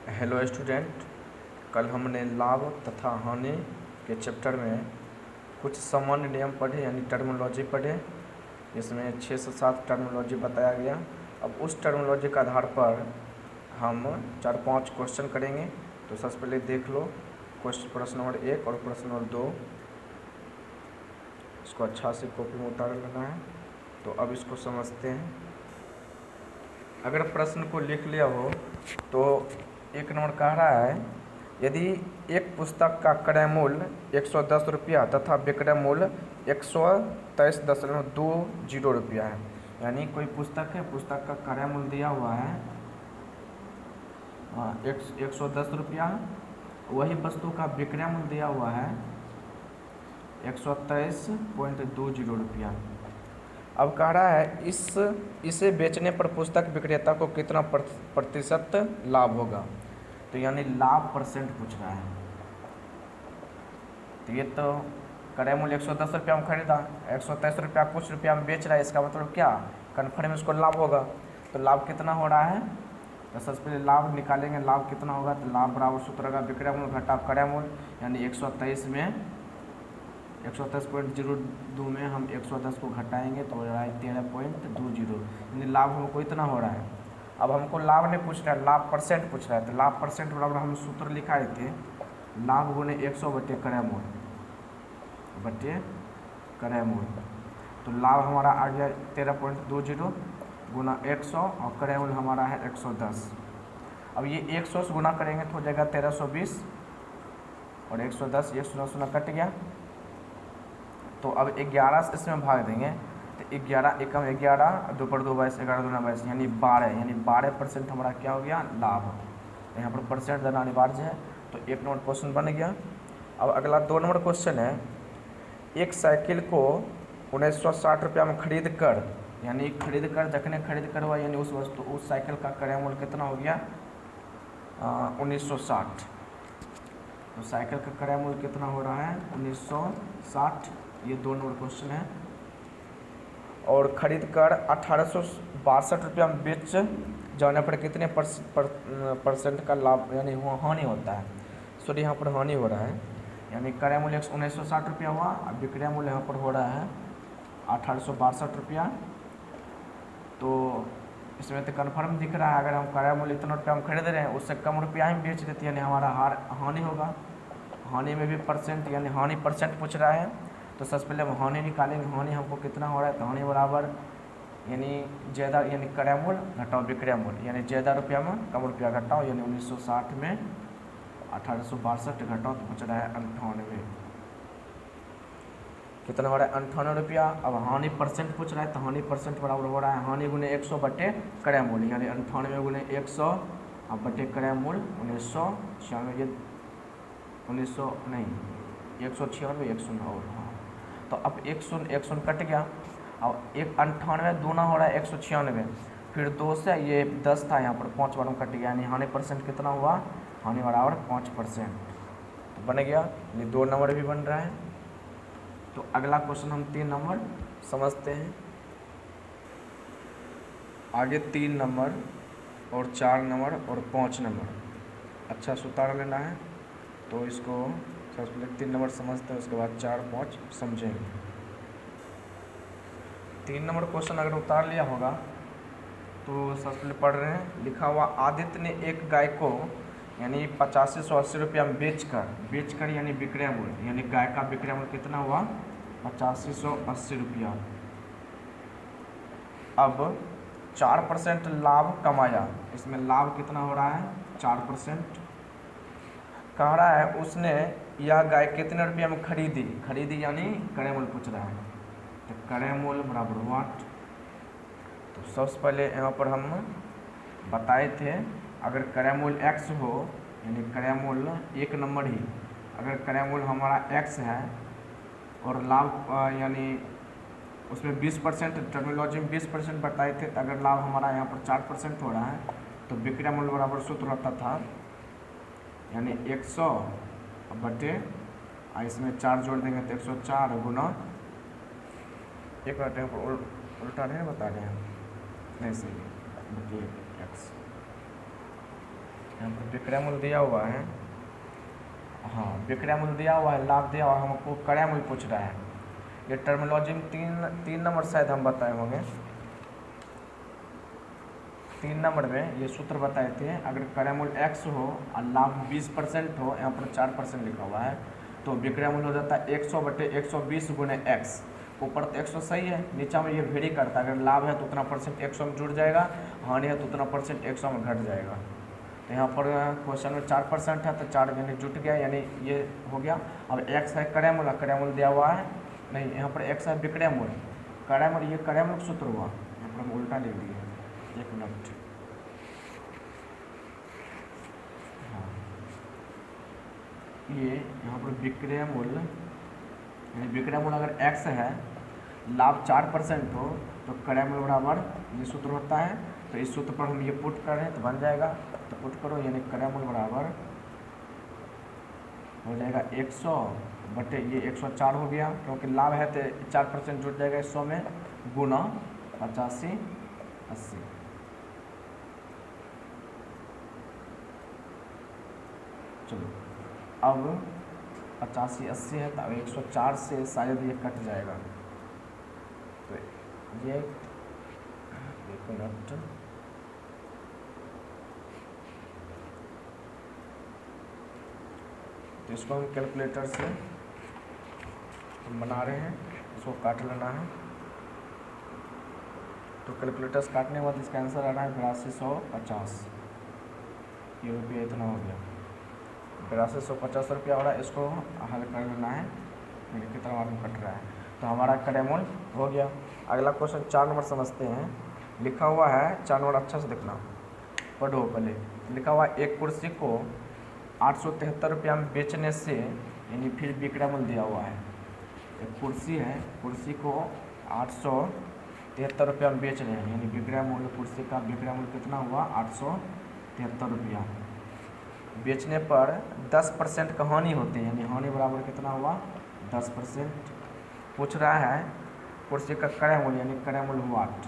Hello student, कल हमने लाभ तथा हानि के चैप्टर में कुछ सामान्य नियम पढ़े यानी टर्मिनोलॉजी पढ़े। इसमें 6 से 7 टर्मिनोलॉजी बताया गया। अब उस टर्मिनोलॉजी के आधार पर हम 4-5 क्वेश्चन करेंगे। तो सबसे पहले देख लो प्रश्न नंबर 1 और प्रश्न नंबर 2। इसको अच्छा से कॉपी में उतार लेना है। तो अब इसको समझते हैं। अगर प्रश्न को लिख लिया हो तो 1 नंबर कह रहा है, यदि एक पुस्तक का क्रय मूल्य 110 रुपया तथा विक्रय मूल्य 123.20 रुपया है। यानी कोई पुस्तक है, पुस्तक का क्रय मूल्य दिया हुआ है 110 रुपया, वही वस्तु का विक्रय मूल्य दिया हुआ है 123.20 रुपया। अब कह रहा है इसे बेचने पर पुस्तक विक्रेता को कितना प्रतिशत लाभ होगा। तो यानी लाभ परसेंट पूछ रहा है। तो ये तो क्रय मूल्य 110 रुपया में खरीदा, 123 रुपया कुछ रुपया में बेच रहा है, इसका मतलब क्या, कन्फर्म इसको लाभ होगा। तो लाभ कितना हो रहा है, तो सबसे पहले लाभ निकालेंगे। लाभ कितना होगा, तो लाभ बराबर सूत्र होगा विक्रय मूल्य घटा क्रय मूल्य, यानी 123 में 123.02 में हम 110 को घटाएंगे तो हो रहा है 13.20, यानी लाभ हमको इतना हो रहा है। अब हमको लाभ नहीं पूछ रहा है, लाभ परसेंट पूछ रहा है। तो लाभ परसेंट बराबर हम सूत्र लिखाए थे, लाभ गुने 100 बटे क्रय मूल्य। तो लाभ हमारा आ गया 13.20 गुना 100 और क्रय मूल्य हमारा है 110। अब ये 100 से गुना करेंगे तो हो जाएगा 1320 और 110, 100 कट गया। तो अब 11 से इसमें भाग देंगे तो 11 एकम 11, 2 पर 2 22, 11 दूना 22, यानी 12, यानी 12% हमारा क्या हो गया, लाभ। यहाँ पर परसेंट देना अनिवार्य है। तो 1 नंबर क्वेश्चन बन गया। अब अगला 2 नंबर क्वेश्चन है, एक साइकिल को 1960 रुपया में खरीद कर, यानी खरीद कर हुआ, यानी उस साइकिल का क्रय मूल्य कितना हो गया 1960। तो साइकिल का क्रय मूल्य कितना हो रहा है 1960। ये 2 नंबर क्वेश्चन है। और खरीद कर 1862 रुपया में बेच जाने पर कितने परसेंट का लाभ यानी हानि होता है। सॉरी, यहाँ पर हानि हो रहा है, यानी क्रय मूल्य 1960 रुपया हुआ और विक्रय मूल्य यहाँ पर हो रहा है 1862 रुपया। तो इसमें तो कन्फर्म दिख रहा है, अगर हम क्रय मूल्य इतना रुपया हम खरीद रहे हैं, उससे कम रुपया ही बेच देते हैं, यानी हमारा हानि होगा। हानि में भी परसेंट, यानी हानि परसेंट पूछ रहा है। तो सबसे पहले हम हानि निकालेंगे। हानि हमको कितना हो रहा है, तो हानि बराबर यानी ज़्यादा, यानी क्रय मूल्य घटाओ विक्रय मूल्य, यानी ज़्यादा रुपया में कम रुपया घटाओ, यानी 1960 में 1862 घटाओ तो बच रहा है 98। कितना हो रहा है 98 रुपया। अब हानि परसेंट पूछ रहा है, तो हानि परसेंट बराबर हो रहा है हानि गुने 100 बटे क्रय मूल्य, यानी 98 गुने 100 अब बटे क्रय मूल्य 1996, ये 1900 नहीं 196, 109 और हाँ। तो अब 100 कट गया। अब 98 दूना हो रहा है 196, फिर 2 से ये 10 था, यहाँ पर 5 बार में कट गया, यानी हानि परसेंट कितना हुआ, हानि बराबर 5%। तो बन गया, ये 2 नंबर भी बन रहा है। तो अगला क्वेश्चन हम 3 नंबर समझते हैं। आगे 3 नंबर और 4 नंबर और 5 नंबर अच्छा से उतार लेना है। तो इसको सबसे पहले 3 नंबर समझते हैं, उसके बाद 4-5 समझेंगे। 3 नंबर क्वेश्चन अगर उतार लिया होगा तो सबसे पहले पढ़ रहे हैं, लिखा हुआ आदित्य ने एक गाय को यानी 8580 रुपया में बेचकर यानी विक्रय मूल्य, यानी गाय का विक्रय मूल्य कितना हुआ 8580 रुपया। अब 4% लाभ कमाया, इसमें लाभ कितना हो रहा है 4%। कह रहा है उसने यह गाय कितने रुपया में खरीदी यानी क्रय मूल्य पूछ रहा है। तो क्रय मूल्य बराबर हुआ 8। तो सबसे पहले यहाँ पर हम बताए थे, अगर क्रय मूल्य x हो यानी क्रय मूल्य 1 नंबर ही, अगर क्रय मूल्य हमारा x है और लाभ यानी उसमें 20%, टर्मिनोलॉजी में 20% बताए थे, तो अगर लाभ हमारा यहाँ पर 4% हो रहा है तो विक्रय मूल्य बराबर सूत्र होता था यानी 100 बटे इसमें 4 जोड़ देंगे तो 104 गुना, एक बार उल्टा नहीं बता रहे हैं, नहीं सही बटे x। यहाँ पर विक्रय मूल्य दिया हुआ है, हाँ विक्रय मूल्य दिया हुआ है, लाभ दिया हुआ है, हमको क्रय मूल्य पूछ रहा है। ये टर्मिनोलॉजी में तीन नंबर शायद हम बताए होंगे, 3 नंबर में ये सूत्र बताए थे। अगर क्रय मूल्य x हो और लाभ 20% हो, यहाँ पर 4% लिखा हुआ है, तो विक्रय मूल्य हो जाता है 100/120 गुने x। ऊपर तो 100 सही है, नीचा में ये वेरी करता है, अगर लाभ है तो उतना परसेंट 100 में जुड़ जाएगा, हानि है तो उतना परसेंट 100 में घट जाएगा। तो यहाँ पर क्वेश्चन में 4% है तो 4 यानी जुट गया, यानी ये हो गया। अब x है क्रय मूल्य दिया हुआ है, नहीं यहाँ पर x है विक्रय मूल्य, क्रय मूल्य ये क्रय मूल्य सूत्र हुआ, यहाँ पर हम उल्टा लिख दिए। 1 मिनट, हाँ ये यहाँ पर विक्रय मूल्य, यानी विक्रय मूल्य अगर x है, लाभ 4% हो, तो क्रय मूल्य बराबर ये सूत्र होता है। तो इस सूत्र पर हम ये पुट करें तो बन जाएगा, तो पुट करो, यानी क्रय मूल्य बराबर हो जाएगा 100 ये 104 हो गया, क्योंकि लाभ है तो 4% जुट जाएगा 100 में, गुना 85/80। चलो अब 85/80 है, तो अब 104 से शायद ये कट जाएगा, तो ये 1 मिनट, तो इसको हम कैलकुलेटर से हम बना रहे हैं, इसको काट लेना है। तो कैलकुलेटर से काटने के बाद इसका आंसर आ रहा है 8250, ये रुपया इतना हो गया, 8250 रुपया हो रहा है। इसको हल कर लेना है, मेरे कितना मालूम कट रहा है। तो हमारा क्रय मूल्य हो गया। अगला क्वेश्चन 4 नंबर समझते हैं। लिखा हुआ है 4 नंबर, अच्छा से देखना, पढ़ो पहले। लिखा हुआ एक कुर्सी को 873 रुपया में बेचने से, यानी फिर विक्रय मूल्य दिया हुआ है। एक कुर्सी है, कुर्सी को 873 रुपया में बेच रहे हैं, यानी विक्रय मूल्य, कुर्सी का विक्रय मूल्य कितना हुआ 873 रुपया। बेचने पर 10% का हानि होती है, यानी हानि बराबर कितना हुआ 10%। पूछ रहा है कुर्सी का क्रय मूल्य, यानी क्रय मूल्य हुआ 8।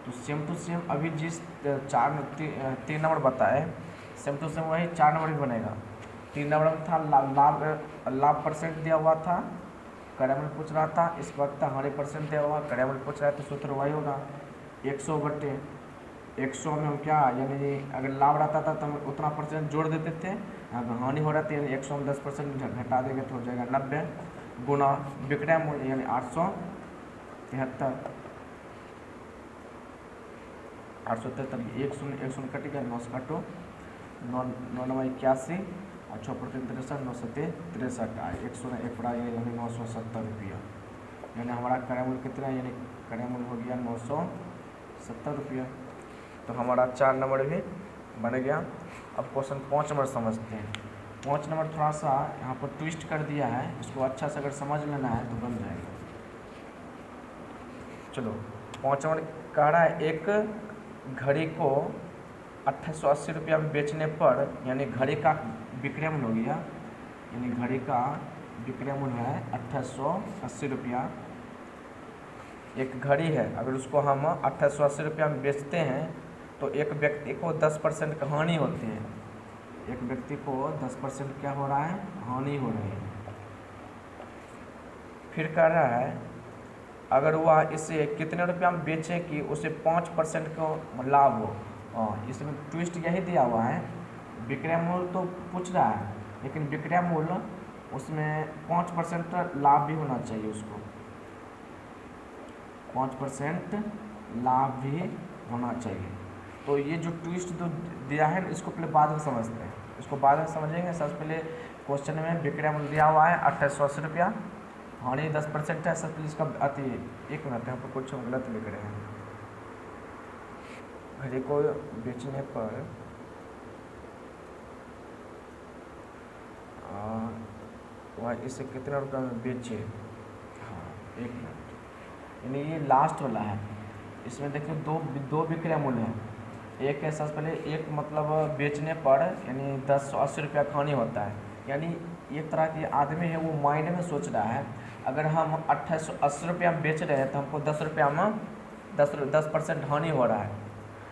तो सेम टू सेम अभी जिस 3 नंबर बताए, सेम टू सेम वही 4 नंबर भी बनेगा। 3 नंबर में था लाभ परसेंट दिया हुआ था, क्रय मूल्य पूछ रहा था। इस वक्त हानि परसेंट दिया हुआ, क्रय मूल्य पूछ रहा है, तो सूत्र वही होगा 100/100 में हम क्या, यानी अगर लाभ रहता था तो हम उतना परसेंट जोड़ देते थे, अगर हानि हो रहा था यानी 100 में 10% घटा देंगे तो हो जाएगा 90, गुना विक्रय मूल्य यानी 873, 1 शून्य कट गया, 9 से काटो, 9 81 और 6 प्रतिशत 63, 9 7 63 आए, 101 पड़ा यानी 970 रुपया। यानी हमारा क्रय मूल्य कितना है, यानी क्रय मूल्य हो गया 970 रुपया। तो हमारा 4 नंबर भी बन गया। अब क्वेश्चन 5 नंबर समझते हैं। 5 नंबर थोड़ा सा यहाँ पर ट्विस्ट कर दिया है, इसको अच्छा से अगर समझ लेना है तो बन जाएगा। चलो 5 नंबर कह रहा है एक घड़ी को 2880 रुपया में बेचने पर, यानी घड़ी का विक्रय मूल्य हो गया, यानी घड़ी का विक्रय मूल्य है 2880 रुपया। एक घड़ी है, अगर उसको हम 2880 रुपया में बेचते हैं तो एक व्यक्ति को 10% का हानि होती है। एक व्यक्ति को 10% क्या हो रहा है, हानि हो रही है। फिर कह रहा है अगर वह इसे कितने रुपया में बेचे कि उसे 5% का लाभ हो। इसमें ट्विस्ट यही दिया हुआ है, विक्रय मूल्य तो पूछ रहा है, लेकिन विक्रय मूल्य उसमें 5% लाभ भी होना चाहिए, उसको 5% लाभ भी होना चाहिए। तो ये जो ट्विस्ट जो दिया है इसको पहले बाद में समझते हैं, इसको बाद में समझेंगे। सबसे पहले क्वेश्चन में विक्रय मूल्य दिया हुआ है 2880 रुपया, हानि 10% है। सबसे इसका अति 1 मिनट यहाँ पर कुछ गलत लिख रहे हैं। घड़ी को बेचने पर वह इसे कितने रुपये में बेचे, हाँ 1 मिनट, यानी ये लास्ट वाला है। इसमें देखिए दो विक्रय मूल्य हैं। एक है सबसे पहले, एक मतलब बेचने पर यानी 1080 रुपया का हानि होता है, यानी एक तरह की आदमी है वो माइंड में सोच रहा है अगर हम 2880 रुपया में बेच रहे हैं तो हमको 10 रुपया में 10% हानि हो रहा है।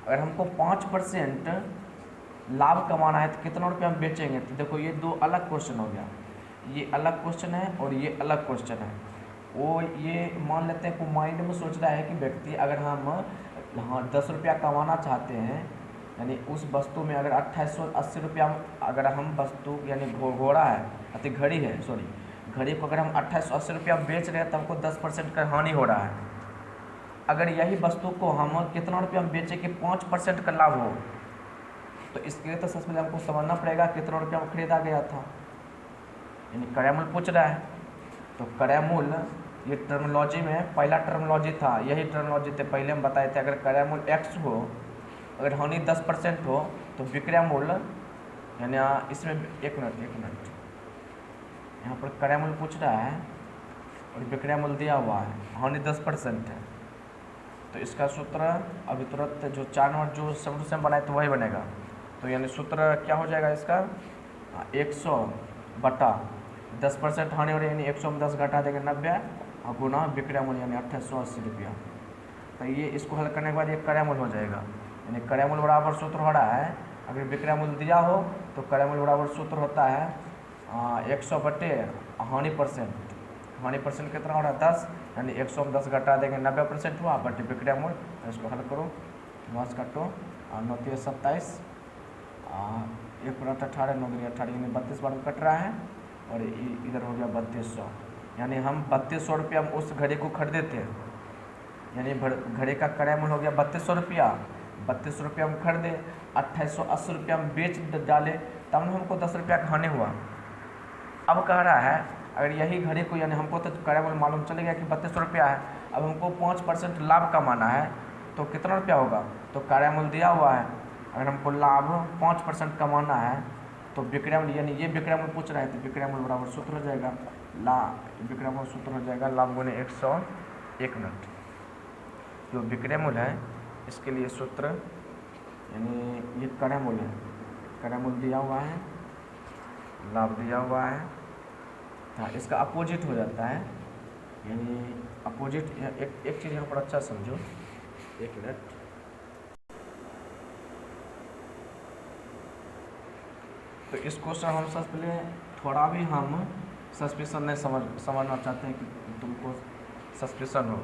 अगर हमको 5% लाभ कमाना है तो कितना रुपये हम बेचेंगे। तो देखो ये दो अलग क्वेश्चन हो गया, ये अलग क्वेश्चन है और ये अलग क्वेश्चन है। वो ये मान लेते हैं कि माइंड में सोच रहा है कि व्यक्ति अगर हम 10 रुपया कमाना चाहते हैं, यानी उस वस्तु में अगर 2880 रुपया अगर हम वस्तु यानी घोड़ा है अति घड़ी है, सॉरी घड़ी को अगर हम 2880 रुपया बेच रहे हैं तो हमको 10% का हानि हो रहा है। अगर यही वस्तु को हम कितना रुपया हम बेचें कि 5% का लाभ हो, तो इसके लिए तो सबसे पहले हमको समझना पड़ेगा कितना रुपया में खरीदा गया था, यानी क्रय मूल्य पूछ रहा है। तो क्रय मूल्य ये टर्मिनोलॉजी में पहला टर्मिनोलॉजी था, यही टर्मिनोलॉजी थे पहले हम बताए थे। अगर क्रय मूल्य x हो, अगर हानि 10% हो, तो विक्रय मूल्य यानी इसमें एक मिनट यहाँ पर क्रय मूल्य पूछ रहा है और विक्रय मूल्य दिया हुआ है, हानि 10% है। तो इसका सूत्र अभी तुरंत जो 4 नंबर जो से बनाए तो वही बनेगा। तो यानी सूत्र क्या हो जाएगा इसका, 100 बटा 10% हानि हो रही है, यानी 100 में 10 घटा देंगे 90 और गुना विक्रय मूल्य यानी 2880 रुपया। तो ये इसको हल करने के बाद ये क्रय मूल्य हो जाएगा, यानी क्रय मूल्य बराबर सूत्र हो रहा है, अगर विक्रय मूल्य दिया हो तो क्रय मूल्य बराबर सूत्र होता है 100 बटे हानि परसेंट। हानि परसेंट कितना हो रहा है 10, यानी 100 में 10 घटा देंगे 90% हुआ बटे विक्रय मूल्य। इसको हल करो, 9 काटो 9 3 27, 1 8 18 9 3 18, यानी 32 बार में कट रहा है और इधर हो गया 3200। यानी हम 3200 रुपया उस घड़ी को खरीदे थे, यानी घड़ी का क्रय मूल्य हो गया 3200 रुपया। 3200 रुपया हम खरीदे, 2880 रुपया हम बेच डाले, तब न हमको 10 रुपया का हानि हुआ। अब कह रहा है अगर यही घड़ी को, यानी हमको तो क्रय मूल्य मालूम चल गया कि 3200 रुपया है, अब हमको 5% लाभ कमाना है तो कितना रुपया होगा। तो क्रय मूल्य दिया हुआ है, अगर हमको लाभ 5% कमाना है तो विक्रय मूल्य, यानी ये विक्रय मूल्य पूछ रहा है तो विक्रय मूल्य बराबर सूत्र हो जाएगा विक्रय मूल्य सूत्र हो जाएगा लाभ गुने 100। एक मिनट, जो विक्रय मूल्य है इसके लिए सूत्र, यानी ये क्रय मूल्य है, क्रय मूल्य दिया हुआ है, लाभ दिया हुआ है, हाँ इसका अपोजिट हो जाता है, यानी अपोजिट। एक चीज़ यहाँ पर अच्छा समझो, एक मिनट, तो इस क्वेश्चन हम सबसे पहले थोड़ा भी हम सस्पिशन नहीं समझना चाहते हैं कि तुमको सस्पिशन हो,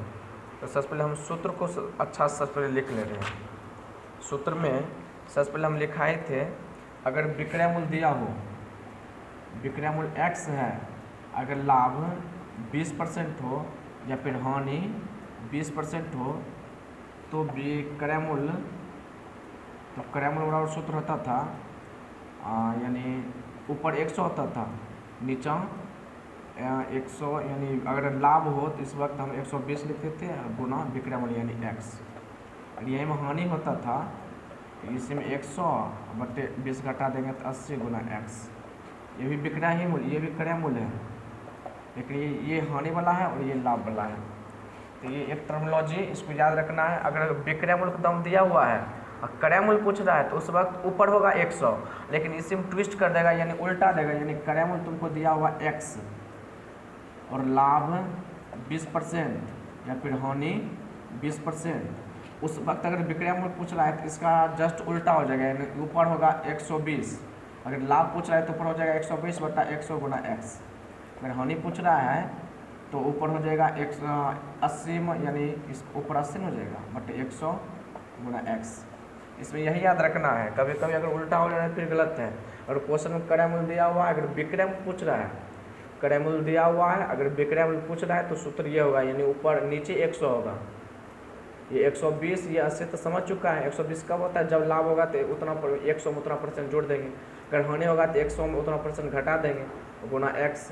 तो सबसे पहले हम सूत्र को अच्छा सबसे पहले लिख ले रहे हैं। सूत्र में सबसे पहले हम लिखाए थे, अगर विक्रय मूल्य दिया हो, विक्रय मूल्य x है, अगर लाभ 20% हो या फिर हानि 20% हो तो विक्रय मूल्य, तो क्रय मूल्य बराबर सूत्र होता था यानी ऊपर 100 होता था, नीचा 100, यानी अगर लाभ हो तो इस वक्त हम 120 लिखते थे गुना विक्रय मूल्य यानी x। और यही में हानि होता था इसी में 100 बटे 20 घटा देंगे तो 80 गुना x। ये भी विक्रय ही मूल्य, ये भी क्रय मूल्य है, लेकिन ये हानि वाला है और ये लाभ वाला है। तो ये एक टर्मिनोलॉजी इसको याद रखना है। अगर विक्रय मूल्य का दाम दिया हुआ है और क्रय मूल्य पूछ रहा है तो उस वक्त ऊपर होगा 100, लेकिन इसी में ट्विस्ट कर देगा यानी उल्टा देगा, यानी क्रय मूल्य तुमको दिया हुआ x और लाभ 20% या फिर हानि 20%, उस वक्त अगर विक्रय मूल्य पूछ रहा है तो इसका जस्ट उल्टा हो जाएगा, यानी ऊपर होगा 120, अगर लाभ पूछ रहा है तो ऊपर हो जाएगा 120 बटा 100 गुना x। अगर हानि पूछ रहा है तो ऊपर हो जाएगा 180 में, यानी इस ऊपर 80 हो जाएगा बटे 100 गुना x। इसमें यही याद रखना है, कभी कभी अगर उल्टा हो जाए फिर गलत है। और क्वेश्चन में क्रय मूल्य दिया हुआ है, अगर विक्रय मूल्य पूछ रहा है, क्रय मूल्य दिया हुआ है, अगर विक्रय मूल्य पूछ रहा है तो सूत्र ये होगा, यानी ऊपर नीचे 100 होगा, ये 120 ये 80 तो समझ चुका है। 120 कब होता है, जब लाभ होगा तो उतना 100 में उतना % जोड़ देंगे, अगर हानि होगा तो 100 में उतना % घटा देंगे गुना x।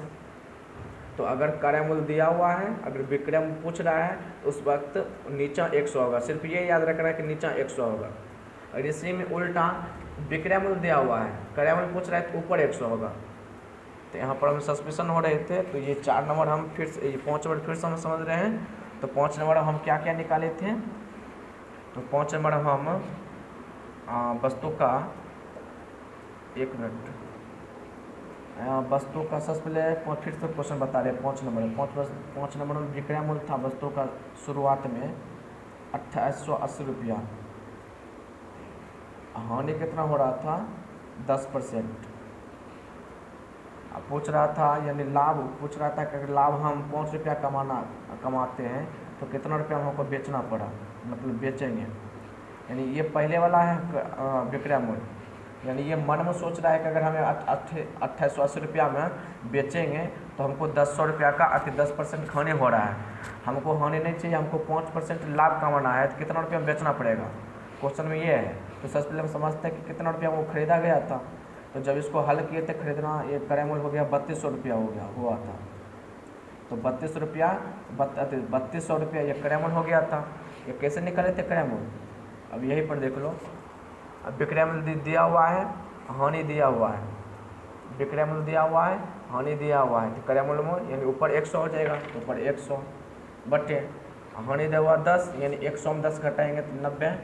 तो अगर क्रय मूल्य दिया हुआ है, अगर विक्रय मूल्य पूछ रहा है तो उस वक्त नीचा 100 होगा, सिर्फ ये याद रखना है कि नीचा 100 होगा। और इसी में उल्टा विक्रय मूल्य दिया हुआ है, क्रय मूल्य पूछ रहा है तो ऊपर 100 होगा। तो यहाँ पर हम सस्पेंशन हो रहे थे, तो ये 4 नंबर हम फिर से, ये 5 नंबर फिर से हम समझ रहे हैं। तो 5 नंबर हम क्या क्या निकाले थे, तो 5 नंबर हम वस्तु का, एक मिनट, वस्तु का सबसे पहले फिर से क्वेश्चन बता रहे हैं। 5 नंबर में विक्रय मूल्य था वस्तु का शुरुआत में 2880 रुपया, हानि कितना हो रहा था 10%। अब पूछ रहा था यानी लाभ पूछ रहा था कि अगर लाभ हम 5 रुपया कमाते हैं तो कितना रुपया हमको बेचना पड़ा, मतलब बेचेंगे। यानी ये पहले वाला है विक्रय मूल्य, यानी ये मन में सोच रहा है कि अगर हमें 2880 रुपया में बेचेंगे तो हमको 10 रुपया का 10% हानि हो रहा है। हमको हानि नहीं चाहिए, हमको 5% लाभ कमाना है, तो कितना रुपया में बेचना पड़ेगा, क्वेश्चन में ये है। तो सबसे पहले हम समझते हैं कि कितना रुपया वो खरीदा गया था। तो जब इसको हल किए थे खरीदना, ये क्रय मूल्य हो गया 3200 रुपया हुआ था। तो 32 रुपया 3200 रुपया ये क्रय मूल्य हो गया था। ये कैसे निकाले थे क्रय मूल्य, अब यही पर देख लो। अब विक्रय मूल्य दिया हुआ है, हानि दिया हुआ है, विक्रय मूल्य दिया हुआ है, हानि दिया हुआ है, तो क्रय मूल्य में यानी ऊपर 100 हो जाएगा, तो ऊपर 100 बटे हानि दिया हुआ 10, यानी 100 में 10 घटाएंगे तो 90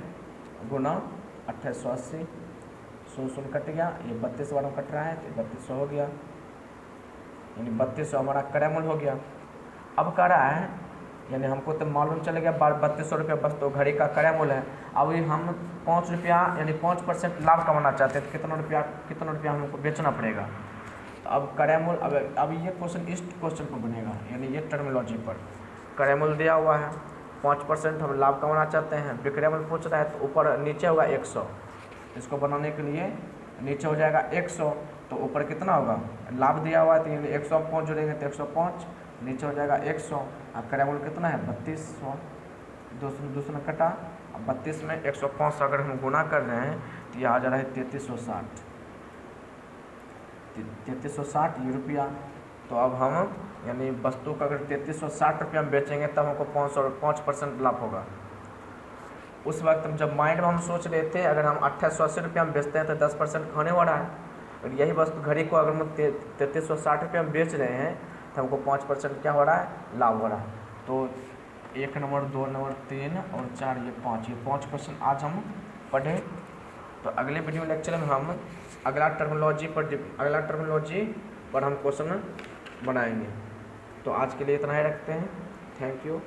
गुना 2880, 100 कट गया, ये 32 बार में कट रहा है तो 3200 हो गया, यानी 3200 हमारा क्रय मूल्य हो गया। अब कह रहा है यानी हमको तो मालूम चल गया 3200 रुपया बस तो घड़ी का क्रय मूल्य है। अब ये हम 5 रुपया यानी 5% लाभ कमाना चाहते हैं तो कितना रुपया हमको बेचना पड़ेगा। तो अब क्रय मूल्य, अब ये क्वेश्चन इस क्वेश्चन पर बनेगा, यानी ये टर्मिनोलॉजी पर। क्रय मूल्य दिया हुआ है 5% हम लाभ कमाना चाहते हैं, विक्रय मूल्य पूछ रहा है तो ऊपर नीचे होगा 100, इसको बनाने के लिए नीचे हो जाएगा 100, तो ऊपर कितना होगा, लाभ दिया हुआ है तो यानी 100 5 जोड़ेंगे तो 105, नीचे हो जाएगा 100। अब क्रय मूल्य कितना है 3200, दूसरा कटा, अब 32 में 105 अगर हम गुना कर रहे हैं तो ये आ जा रहा है 3360 ये रुपया। तो अब हम यानी वस्तु का अगर 3360 रुपया में बेचेंगे तब हमको 5% लाभ होगा। उस वक्त जब माइंड में हम सोच रहे थे अगर हम 2880 रुपया में बेचते हैं तो 10% खाने वाला है, और यही वस्तु घड़ी को अगर हम 3360 रुपया में बेच रहे हैं तो हमको 5% क्या हो रहा है, लाभ हो रहा है। तो 1 नंबर 2 नंबर 3 और 4 ये 5 क्वेश्चन आज हम पढ़े। तो अगले वीडियो लेक्चर में हम अगला टर्मिनोलॉजी पर हम क्वेश्चन बनाएंगे। तो आज के लिए इतना ही रखते हैं। Thank you.